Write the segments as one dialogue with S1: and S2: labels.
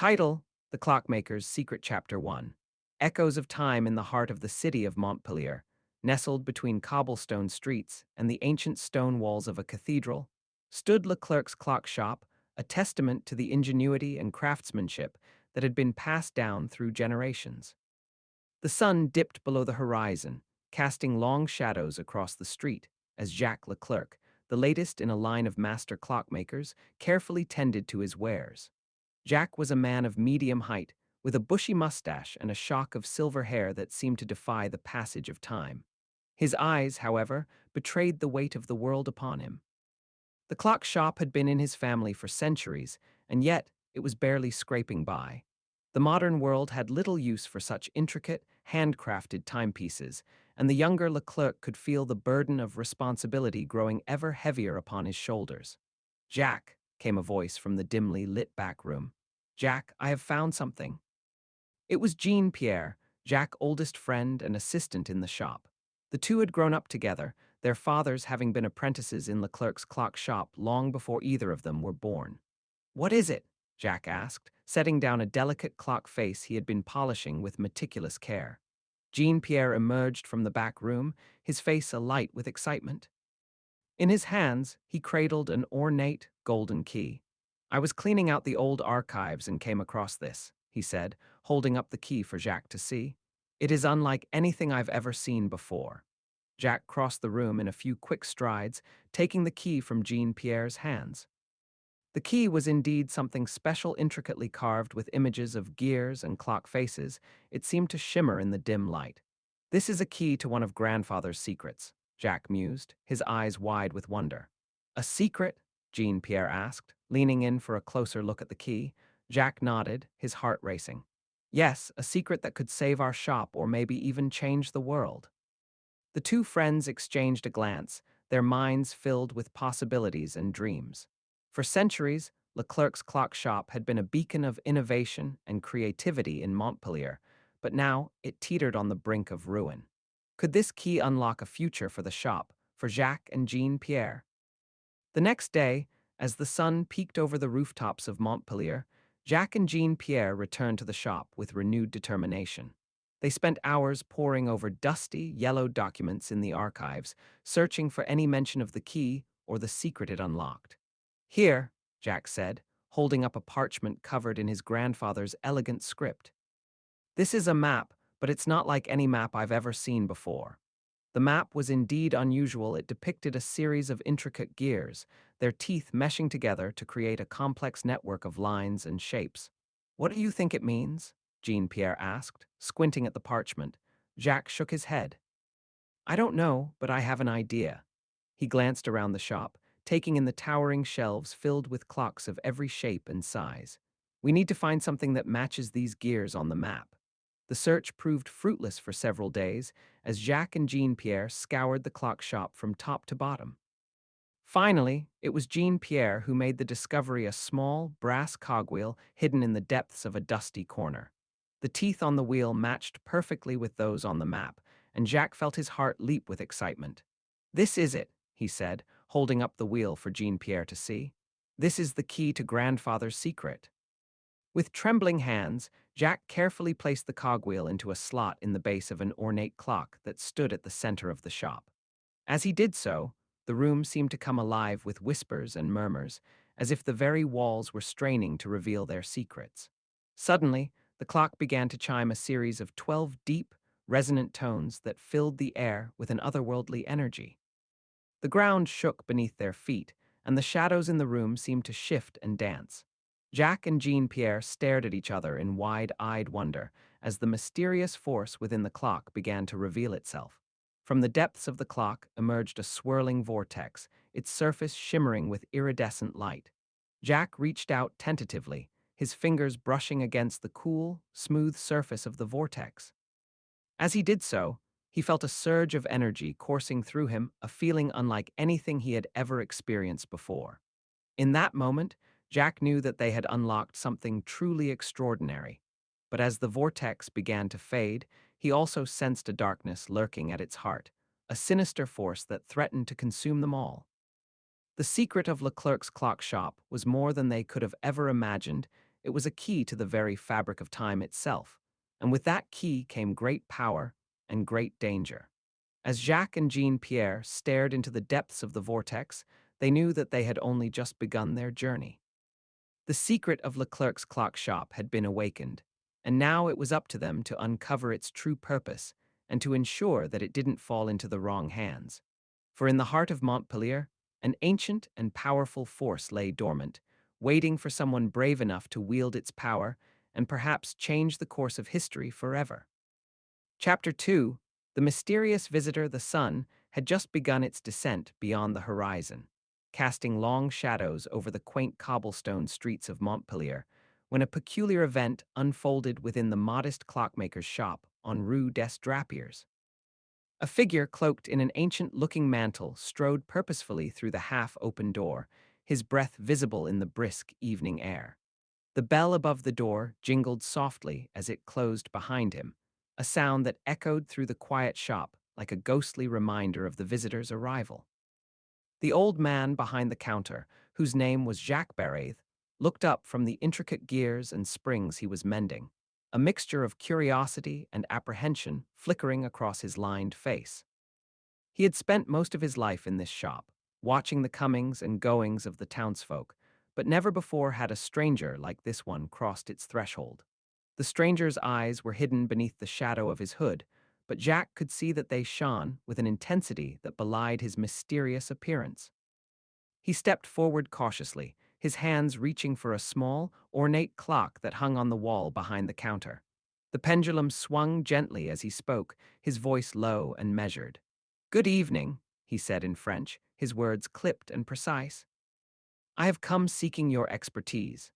S1: Title: The Clockmaker's Secret Chapter 1. Echoes of time in the heart of the city of Montpellier, nestled between cobblestone streets and the ancient stone walls of a cathedral, stood Leclerc's clock shop, a testament to the ingenuity and craftsmanship that had been passed down through generations. The sun dipped below the horizon, casting long shadows across the street, as Jacques Leclerc, the latest in a line of master clockmakers, carefully tended to his wares. Jack was a man of medium height, with a bushy mustache and a shock of silver hair that seemed to defy the passage of time. His eyes, however, betrayed the weight of the world upon him. The clock shop had been in his family for centuries, and yet it was barely scraping by. The modern world had little use for such intricate, handcrafted timepieces, and the younger Leclerc could feel the burden of responsibility growing ever heavier upon his shoulders. Jack, came a voice from the dimly lit back room. Jack, I have found something. It was Jean Pierre, Jack's oldest friend and assistant in the shop. The two had grown up together, their fathers having been apprentices in Leclerc's clock shop long before either of them were born. What is it? Jack asked, setting down a delicate clock face he had been polishing with meticulous care. Jean Pierre emerged from the back room, his face alight with excitement. In his hands, he cradled an ornate golden key. I was cleaning out the old archives and came across this, he said, holding up the key for Jacques to see. It is unlike anything I've ever seen before. Jacques crossed the room in a few quick strides, taking the key from Jean Pierre's hands. The key was indeed something special, intricately carved with images of gears and clock faces. It seemed to shimmer in the dim light. This is a key to one of grandfather's secrets, Jack mused, his eyes wide with wonder. A secret? Jean Pierre asked, leaning in for a closer look at the key. Jack nodded, his heart racing. Yes, a secret that could save our shop or maybe even change the world. The two friends exchanged a glance, their minds filled with possibilities and dreams. For centuries, Leclerc's clock shop had been a beacon of innovation and creativity in Montpellier, but now it teetered on the brink of ruin. Could this key unlock a future for the shop, for Jacques and Jean Pierre? The next day, as the sun peeked over the rooftops of Montpellier, Jacques and Jean Pierre returned to the shop with renewed determination. They spent hours poring over dusty, yellowed documents in the archives, searching for any mention of the key or the secret it unlocked. Here, Jack said, holding up a parchment covered in his grandfather's elegant script. This is a map, but it's not like any map I've ever seen before. The map was indeed unusual. It depicted a series of intricate gears, their teeth meshing together to create a complex network of lines and shapes. What do you think it means? Jean Pierre asked, squinting at the parchment. Jack shook his head. I don't know, but I have an idea. He glanced around the shop, taking in the towering shelves filled with clocks of every shape and size. We need to find something that matches these gears on the map. The search proved fruitless for several days as Jacques and Jean Pierre scoured the clock shop from top to bottom. Finally, it was Jean Pierre who made the discovery: a small, brass cogwheel hidden in the depths of a dusty corner. The teeth on the wheel matched perfectly with those on the map, and Jacques felt his heart leap with excitement. This is it, he said, holding up the wheel for Jean Pierre to see. This is the key to grandfather's secret. With trembling hands, Jack carefully placed the cogwheel into a slot in the base of an ornate clock that stood at the center of the shop. As he did so, the room seemed to come alive with whispers and murmurs, as if the very walls were straining to reveal their secrets. Suddenly, the clock began to chime a series of 12 deep, resonant tones that filled the air with an otherworldly energy. The ground shook beneath their feet, and the shadows in the room seemed to shift and dance. Jack and Jean Pierre stared at each other in wide-eyed wonder as the mysterious force within the clock began to reveal itself. From the depths of the clock emerged a swirling vortex, its surface shimmering with iridescent light. Jack reached out tentatively, his fingers brushing against the cool, smooth surface of the vortex. As he did so, he felt a surge of energy coursing through him, a feeling unlike anything he had ever experienced before. In that moment, Jack knew that they had unlocked something truly extraordinary. But as the vortex began to fade, he also sensed a darkness lurking at its heart, a sinister force that threatened to consume them all. The secret of Leclerc's clock shop was more than they could have ever imagined. It was a key to the very fabric of time itself, and with that key came great power and great danger. As Jacques and Jean-Pierre stared into the depths of the vortex, they knew that they had only just begun their journey. The secret of Leclerc's clock shop had been awakened, and now it was up to them to uncover its true purpose and to ensure that it didn't fall into the wrong hands. For in the heart of Montpellier, an ancient and powerful force lay dormant, waiting for someone brave enough to wield its power and perhaps change the course of history forever. Chapter 2. The mysterious visitor, the sun, had just begun its descent beyond the horizon, casting long shadows over the quaint cobblestone streets of Montpellier, when a peculiar event unfolded within the modest clockmaker's shop on Rue des Drapiers. A figure cloaked in an ancient-looking mantle strode purposefully through the half-open door, his breath visible in the brisk evening air. The bell above the door jingled softly as it closed behind him, a sound that echoed through the quiet shop like a ghostly reminder of the visitor's arrival. The old man behind the counter, whose name was Jacques Barraith, looked up from the intricate gears and springs he was mending, a mixture of curiosity and apprehension flickering across his lined face. He had spent most of his life in this shop, watching the comings and goings of the townsfolk, but never before had a stranger like this one crossed its threshold. The stranger's eyes were hidden beneath the shadow of his hood, but Jack could see that they shone with an intensity that belied his mysterious appearance. He stepped forward cautiously, his hands reaching for a small, ornate clock that hung on the wall behind the counter. The pendulum swung gently as he spoke, his voice low and measured. "Good evening," he said in French, his words clipped and precise. "I have come seeking your expertise."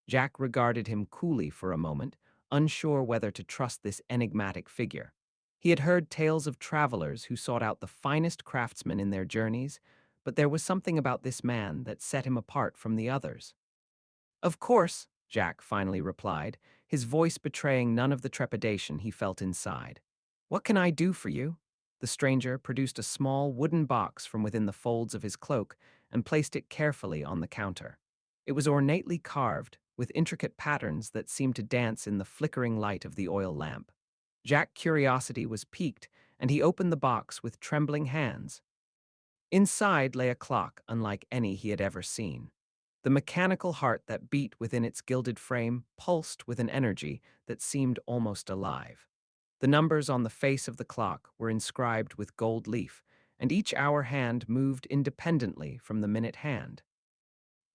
S1: Jack regarded him coolly for a moment, unsure whether to trust this enigmatic figure. He had heard tales of travelers who sought out the finest craftsmen in their journeys, but there was something about this man that set him apart from the others. "Of course," Jack finally replied, his voice betraying none of the trepidation he felt inside. "What can I do for you?" The stranger produced a small wooden box from within the folds of his cloak and placed it carefully on the counter. It was ornately carved, with intricate patterns that seemed to dance in the flickering light of the oil lamp. Jack's curiosity was piqued, and he opened the box with trembling hands. Inside lay a clock unlike any he had ever seen. The mechanical heart that beat within its gilded frame pulsed with an energy that seemed almost alive. The numbers on the face of the clock were inscribed with gold leaf, and each hour hand moved independently from the minute hand.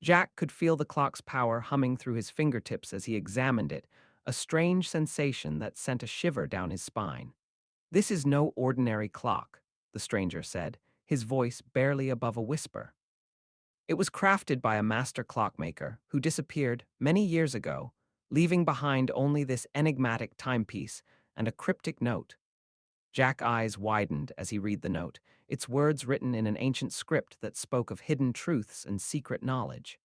S1: Jack could feel the clock's power humming through his fingertips as he examined it, a strange sensation that sent a shiver down his spine. "This is no ordinary clock," the stranger said, his voice barely above a whisper. "It was crafted by a master clockmaker who disappeared many years ago, leaving behind only this enigmatic timepiece and a cryptic note." Jack's eyes widened as he read the note, its words written in an ancient script that spoke of hidden truths and secret knowledge.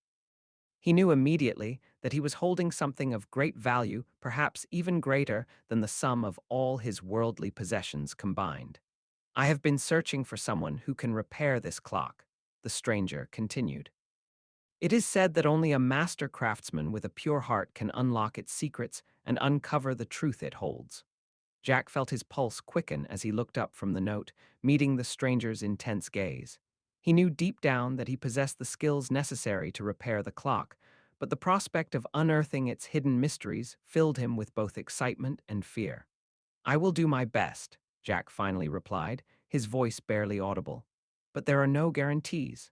S1: He knew immediately that he was holding something of great value, perhaps even greater than the sum of all his worldly possessions combined. "I have been searching for someone who can repair this clock," the stranger continued. "It is said that only a master craftsman with a pure heart can unlock its secrets and uncover the truth it holds." Jack felt his pulse quicken as he looked up from the note, meeting the stranger's intense gaze. He knew deep down that he possessed the skills necessary to repair the clock, but the prospect of unearthing its hidden mysteries filled him with both excitement and fear. "I will do my best," Jack finally replied, his voice barely audible. "But there are no guarantees."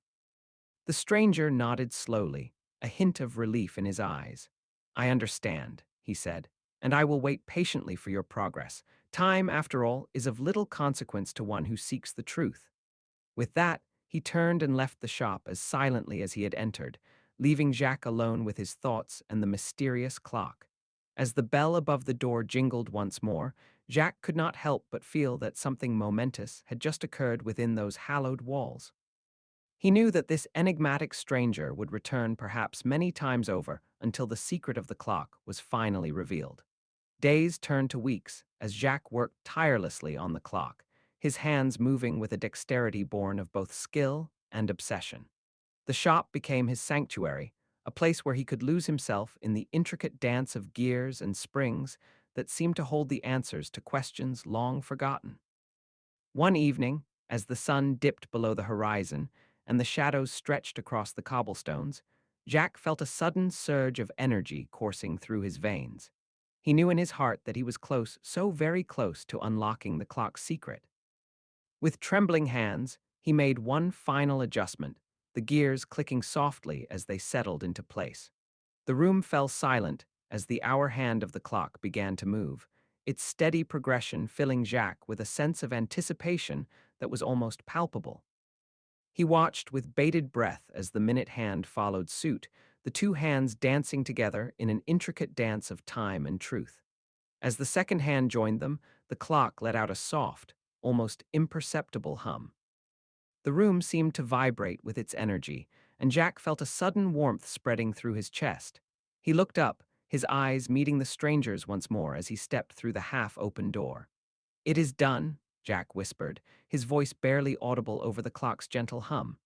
S1: The stranger nodded slowly, a hint of relief in his eyes. "I understand," he said, "and I will wait patiently for your progress. Time, after all, is of little consequence to one who seeks the truth." With that, he turned and left the shop as silently as he had entered, leaving Jacques alone with his thoughts and the mysterious clock. As the bell above the door jingled once more, Jacques could not help but feel that something momentous had just occurred within those hallowed walls. He knew that this enigmatic stranger would return perhaps many times over until the secret of the clock was finally revealed. Days turned to weeks as Jacques worked tirelessly on the clock, his hands moving with a dexterity born of both skill and obsession. The shop became his sanctuary, a place where he could lose himself in the intricate dance of gears and springs that seemed to hold the answers to questions long forgotten. One evening, as the sun dipped below the horizon and the shadows stretched across the cobblestones, Jack felt a sudden surge of energy coursing through his veins. He knew in his heart that he was close, so very close to unlocking the clock's secret. With trembling hands, he made one final adjustment, the gears clicking softly as they settled into place. The room fell silent as the hour hand of the clock began to move, its steady progression filling Jacques with a sense of anticipation that was almost palpable. He watched with bated breath as the minute hand followed suit, the two hands dancing together in an intricate dance of time and truth. As the second hand joined them, the clock let out a soft, almost imperceptible hum. The room seemed to vibrate with its energy, and Jack felt a sudden warmth spreading through his chest. He looked up, his eyes meeting the stranger's once more as he stepped through the half-open door. "It is done," Jack whispered, his voice barely audible over the clock's gentle hum.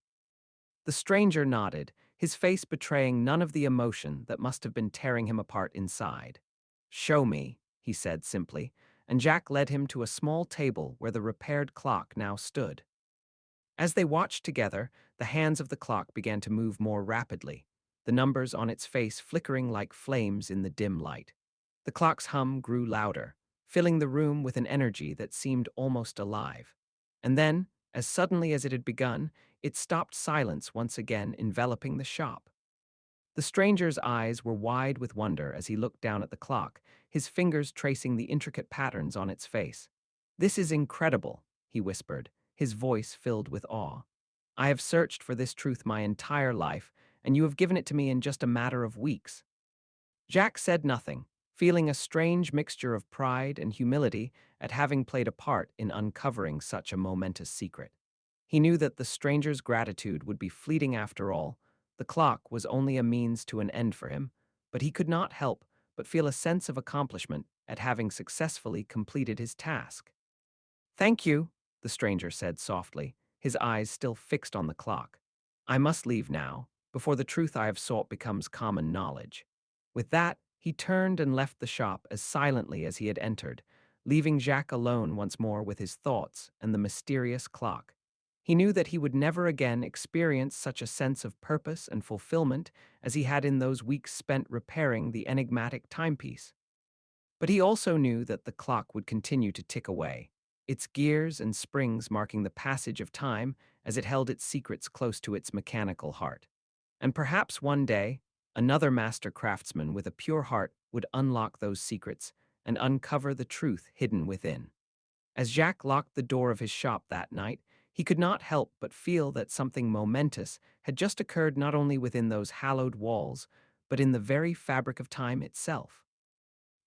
S1: The stranger nodded, his face betraying none of the emotion that must have been tearing him apart inside. "Show me," he said simply, and Jack led him to a small table where the repaired clock now stood. As they watched together, the hands of the clock began to move more rapidly, the numbers on its face flickering like flames in the dim light. The clock's hum grew louder, filling the room with an energy that seemed almost alive. And then, as suddenly as it had begun, it stopped, silence once again enveloping the shop. The stranger's eyes were wide with wonder as he looked down at the clock, his fingers tracing the intricate patterns on its face. "This is incredible," he whispered, his voice filled with awe. "I have searched for this truth my entire life, and you have given it to me in just a matter of weeks." Jack said nothing, feeling a strange mixture of pride and humility at having played a part in uncovering such a momentous secret. He knew that the stranger's gratitude would be fleeting after all. The clock was only a means to an end for him, but he could not help but feel a sense of accomplishment at having successfully completed his task. "Thank you," the stranger said softly, his eyes still fixed on the clock. "I must leave now, before the truth I have sought becomes common knowledge." With that, he turned and left the shop as silently as he had entered, leaving Jacques alone once more with his thoughts and the mysterious clock. He knew that he would never again experience such a sense of purpose and fulfillment as he had in those weeks spent repairing the enigmatic timepiece. But he also knew that the clock would continue to tick away, its gears and springs marking the passage of time as it held its secrets close to its mechanical heart. And perhaps one day, another master craftsman with a pure heart would unlock those secrets and uncover the truth hidden within. As Jack locked the door of his shop that night, he could not help but feel that something momentous had just occurred not only within those hallowed walls, but in the very fabric of time itself.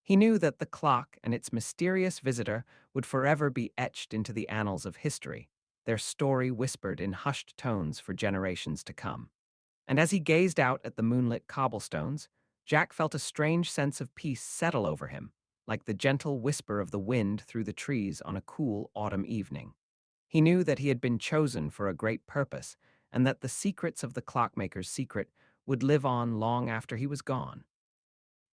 S1: He knew that the clock and its mysterious visitor would forever be etched into the annals of history, their story whispered in hushed tones for generations to come. And as he gazed out at the moonlit cobblestones, Jack felt a strange sense of peace settle over him, like the gentle whisper of the wind through the trees on a cool autumn evening. He knew that he had been chosen for a great purpose, and that the secrets of the clockmaker's secret would live on long after he was gone.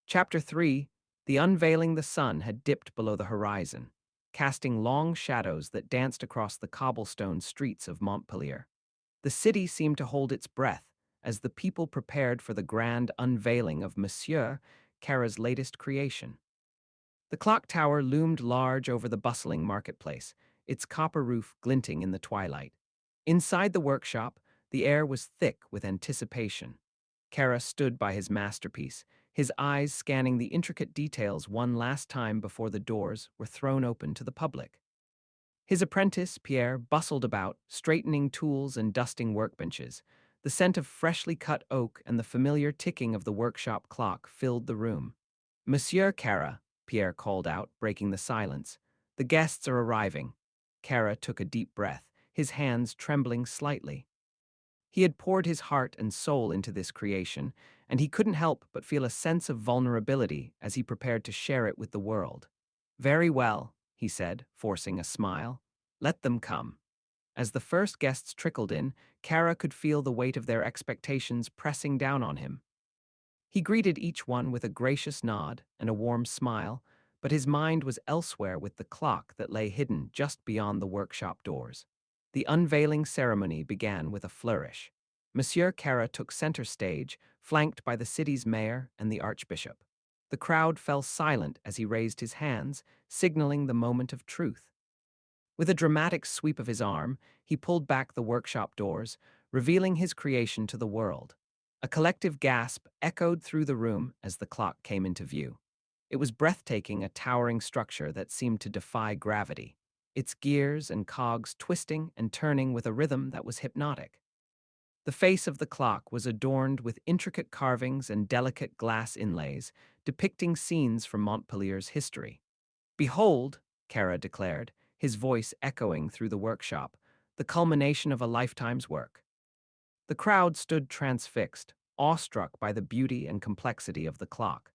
S1: Chapter 3. The Unveiling. The sun had dipped below the horizon, casting long shadows that danced across the cobblestone streets of Montpellier. The city seemed to hold its breath as the people prepared for the grand unveiling of Monsieur Kara's latest creation. The clock tower loomed large over the bustling marketplace, its copper roof glinting in the twilight. Inside the workshop, the air was thick with anticipation. Kara stood by his masterpiece, his eyes scanning the intricate details one last time before the doors were thrown open to the public. His apprentice, Pierre, bustled about, straightening tools and dusting workbenches. The scent of freshly cut oak and the familiar ticking of the workshop clock filled the room. "Monsieur Kara," Pierre called out, breaking the silence. "The guests are arriving." Kara took a deep breath, his hands trembling slightly. He had poured his heart and soul into this creation, and he couldn't help but feel a sense of vulnerability as he prepared to share it with the world. "Very well," he said, forcing a smile. "Let them come." As the first guests trickled in, Kara could feel the weight of their expectations pressing down on him. He greeted each one with a gracious nod and a warm smile, but his mind was elsewhere with the clock that lay hidden just beyond the workshop doors. The unveiling ceremony began with a flourish. Monsieur Kara took center stage, flanked by the city's mayor and the archbishop. The crowd fell silent as he raised his hands, signaling the moment of truth. With a dramatic sweep of his arm, he pulled back the workshop doors, revealing his creation to the world. A collective gasp echoed through the room as the clock came into view. It was breathtaking, a towering structure that seemed to defy gravity, its gears and cogs twisting and turning with a rhythm that was hypnotic. The face of the clock was adorned with intricate carvings and delicate glass inlays, depicting scenes from Montpellier's history. Behold, Kara declared, his voice echoing through the workshop, the culmination of a lifetime's work. The crowd stood transfixed, awestruck by the beauty and complexity of the clock.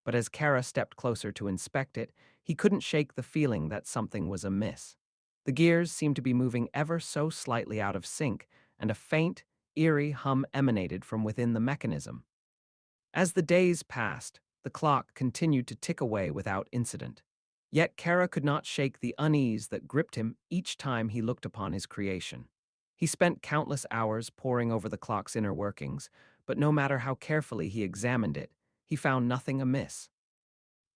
S1: But as Kara stepped closer to inspect it, he couldn't shake the feeling that something was amiss. The gears seemed to be moving ever so slightly out of sync, and a faint, eerie hum emanated from within the mechanism. As the days passed, the clock continued to tick away without incident. Yet Kara could not shake the unease that gripped him each time he looked upon his creation. He spent countless hours poring over the clock's inner workings, but no matter how carefully he examined it, he found nothing amiss.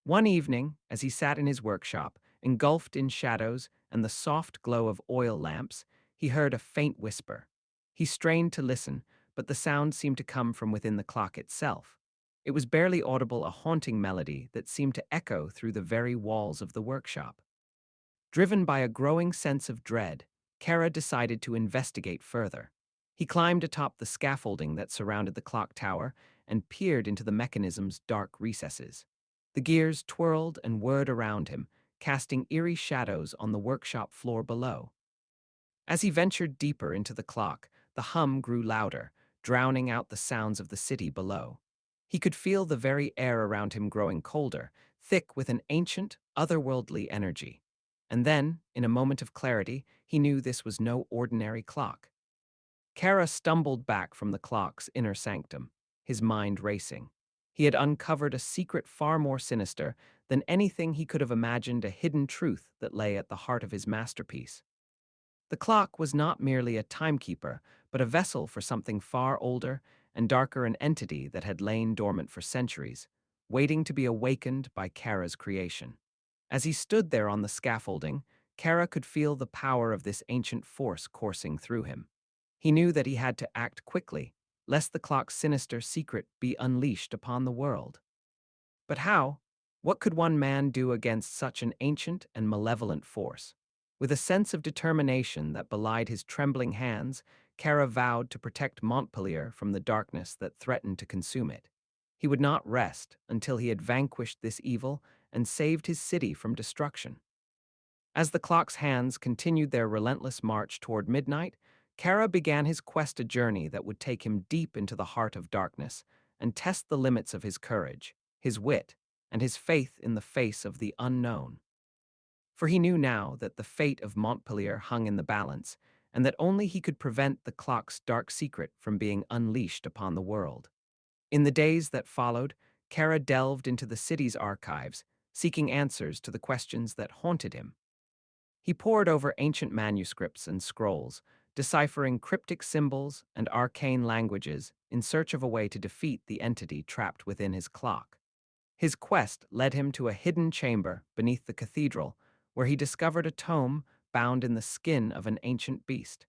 S1: One evening, as he sat in his workshop, engulfed in shadows and the soft glow of oil lamps, he heard a faint whisper. He strained to listen, but the sound seemed to come from within the clock itself. It was barely audible, a haunting melody that seemed to echo through the very walls of the workshop. Driven by a growing sense of dread, Kara decided to investigate further. He climbed atop the scaffolding that surrounded the clock tower and peered into the mechanism's dark recesses. The gears twirled and whirred around him, casting eerie shadows on the workshop floor below. As he ventured deeper into the clock, the hum grew louder, drowning out the sounds of the city below. He could feel the very air around him growing colder, thick with an ancient, otherworldly energy. And then, in a moment of clarity, he knew this was no ordinary clock. Kara stumbled back from the clock's inner sanctum, his mind racing. He had uncovered a secret far more sinister than anything he could have imagined, a hidden truth that lay at the heart of his masterpiece. The clock was not merely a timekeeper, but a vessel for something far older and darker, an entity that had lain dormant for centuries, waiting to be awakened by Kara's creation. As he stood there on the scaffolding, Kara could feel the power of this ancient force coursing through him. He knew that he had to act quickly, lest the clock's sinister secret be unleashed upon the world. But how? What could one man do against such an ancient and malevolent force? With a sense of determination that belied his trembling hands, Kara vowed to protect Montpellier from the darkness that threatened to consume it. He would not rest until he had vanquished this evil and saved his city from destruction. As the clock's hands continued their relentless march toward midnight, Kara began his quest, a journey that would take him deep into the heart of darkness and test the limits of his courage, his wit, and his faith in the face of the unknown. For he knew now that the fate of Montpellier hung in the balance, and that only he could prevent the clock's dark secret from being unleashed upon the world. In the days that followed, Kara delved into the city's archives, seeking answers to the questions that haunted him. He pored over ancient manuscripts and scrolls, deciphering cryptic symbols and arcane languages in search of a way to defeat the entity trapped within his clock. His quest led him to a hidden chamber beneath the cathedral, where he discovered a tome bound in the skin of an ancient beast.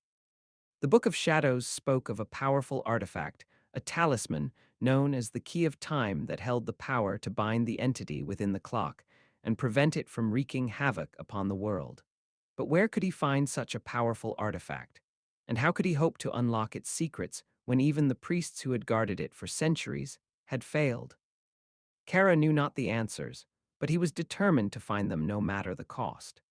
S1: The Book of Shadows spoke of a powerful artifact, a talisman known as the Key of Time, that held the power to bind the entity within the clock and prevent it from wreaking havoc upon the world. But where could he find such a powerful artifact? And how could he hope to unlock its secrets when even the priests who had guarded it for centuries had failed? Kara knew not the answers, but he was determined to find them no matter the cost.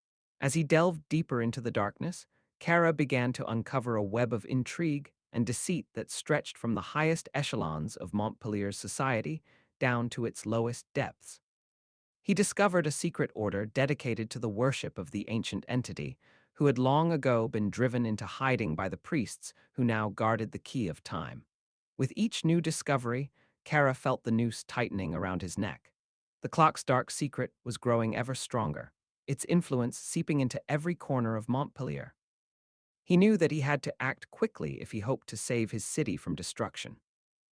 S1: As he delved deeper into the darkness, Kara began to uncover a web of intrigue and deceit that stretched from the highest echelons of Montpellier's society down to its lowest depths. He discovered a secret order dedicated to the worship of the ancient entity, who had long ago been driven into hiding by the priests who now guarded the Key of Time. With each new discovery, Kara felt the noose tightening around his neck. The clock's dark secret was growing ever stronger, its influence seeping into every corner of Montpellier. He knew that he had to act quickly if he hoped to save his city from destruction.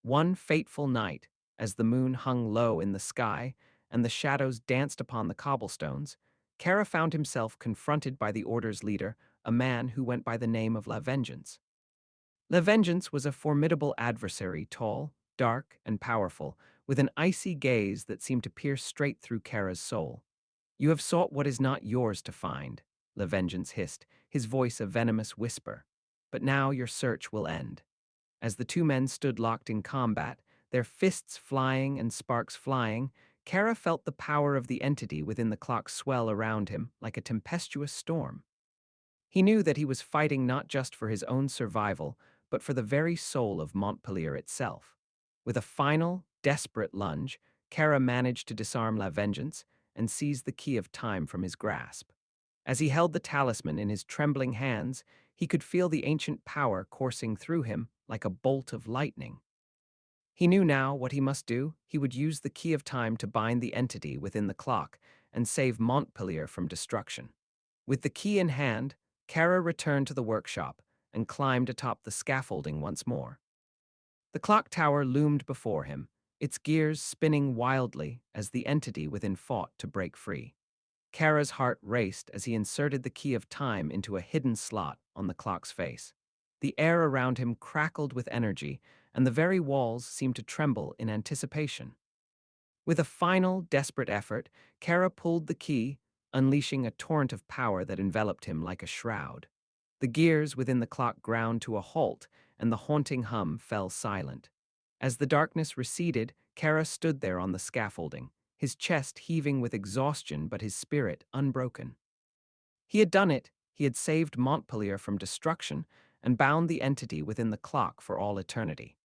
S1: One fateful night, as the moon hung low in the sky and the shadows danced upon the cobblestones, Kara found himself confronted by the Order's leader, a man who went by the name of La Vengeance. La Vengeance was a formidable adversary, tall, dark, and powerful, with an icy gaze that seemed to pierce straight through Kara's soul. "You have sought what is not yours to find," La Vengeance hissed, his voice a venomous whisper. "But now your search will end." As the two men stood locked in combat, their fists flying and sparks flying, Kara felt the power of the entity within the clock swell around him like a tempestuous storm. He knew that he was fighting not just for his own survival, but for the very soul of Montpellier itself. With a final, desperate lunge, Kara managed to disarm La Vengeance and seize the key of time from his grasp. As he held the talisman in his trembling hands, he could feel the ancient power coursing through him like a bolt of lightning. He knew now what he must do. He would use the key of time to bind the entity within the clock and save Montpellier from destruction. With the key in hand, Kara returned to the workshop and climbed atop the scaffolding once more. The clock tower loomed before him, its gears spinning wildly as the entity within fought to break free. Kara's heart raced as he inserted the key of time into a hidden slot on the clock's face. The air around him crackled with energy, and the very walls seemed to tremble in anticipation. With a final, desperate effort, Kara pulled the key, unleashing a torrent of power that enveloped him like a shroud. The gears within the clock ground to a halt, and the haunting hum fell silent. As the darkness receded, Kara stood there on the scaffolding, his chest heaving with exhaustion but his spirit unbroken. He had done it. He had saved Montpellier from destruction and bound the entity within the clock for all eternity.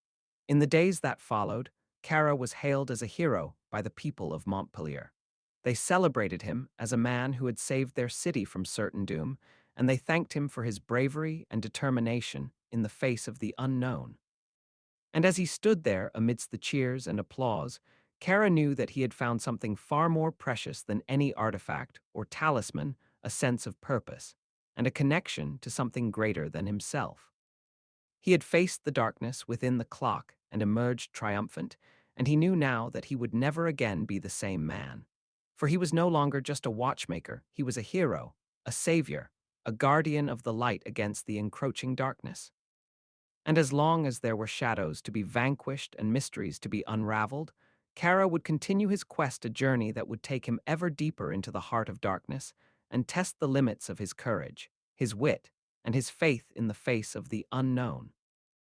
S1: In the days that followed, Kara was hailed as a hero by the people of Montpellier. They celebrated him as a man who had saved their city from certain doom, and they thanked him for his bravery and determination in the face of the unknown. And as he stood there amidst the cheers and applause, Kara knew that he had found something far more precious than any artifact or talisman, a sense of purpose, and a connection to something greater than himself. He had faced the darkness within the clock and emerged triumphant, and he knew now that he would never again be the same man. For he was no longer just a watchmaker, he was a hero, a savior, a guardian of the light against the encroaching darkness. And as long as there were shadows to be vanquished and mysteries to be unraveled, Kara would continue his quest, a journey that would take him ever deeper into the heart of darkness and test the limits of his courage, his wit, and his faith in the face of the unknown.